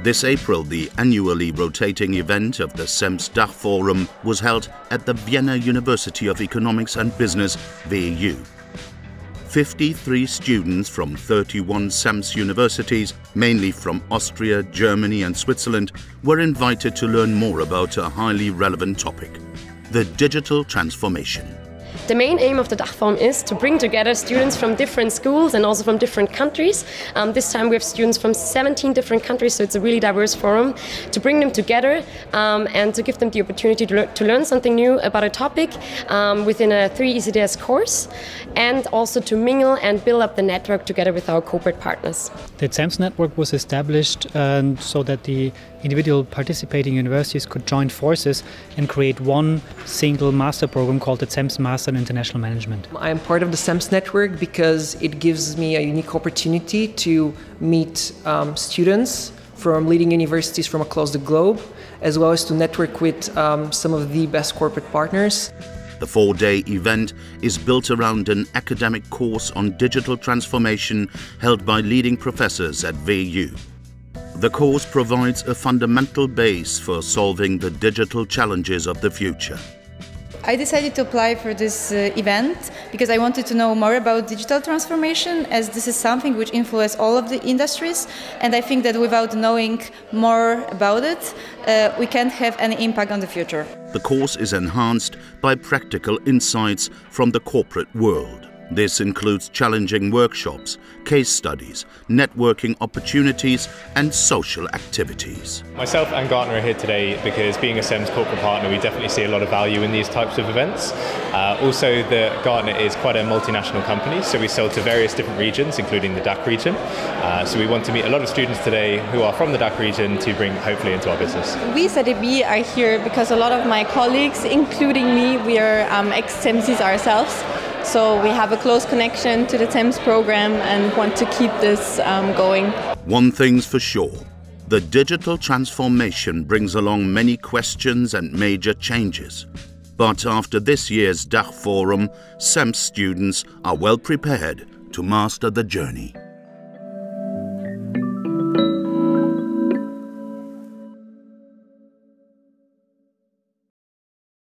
This April, the annually rotating event of the CEMS DACH Forum was held at the Vienna University of Economics and Business, WU. 53 students from 31 CEMS universities, mainly from Austria, Germany and Switzerland, were invited to learn more about a highly relevant topic: the digital transformation. The main aim of the DACH Forum is to bring together students from different schools and also from different countries. This time we have students from 17 different countries, so it's a really diverse forum, to bring them together and to give them the opportunity to learn something new about a topic within a 3 ECTS course, and also to mingle and build up the network together with our corporate partners. The CEMS network was established so that the individual participating universities could join forces and create one single master program called the CEMS Master in International Management. I am part of the CEMS network because it gives me a unique opportunity to meet students from leading universities from across the globe, as well as to network with some of the best corporate partners. The 4-day event is built around an academic course on digital transformation held by leading professors at WU. The course provides a fundamental base for solving the digital challenges of the future. I decided to apply for this event because I wanted to know more about digital transformation, as this is something which influences all of the industries, and I think that without knowing more about it, we can't have any impact on the future. The course is enhanced by practical insights from the corporate world. This includes challenging workshops, case studies, networking opportunities and social activities. Myself and Gartner are here today because, being a CEMS corporate partner, we definitely see a lot of value in these types of events. Also, Gartner is quite a multinational company, so we sell to various different regions, including the DACH region. So we want to meet a lot of students today who are from the DACH region to bring hopefully into our business. We ZDB are here because a lot of my colleagues, including me, we are ex-CEMSis ourselves. So we have a close connection to the CEMS program and want to keep this going. One thing's for sure: the digital transformation brings along many questions and major changes. But after this year's DACH Forum, CEMS students are well prepared to master the journey.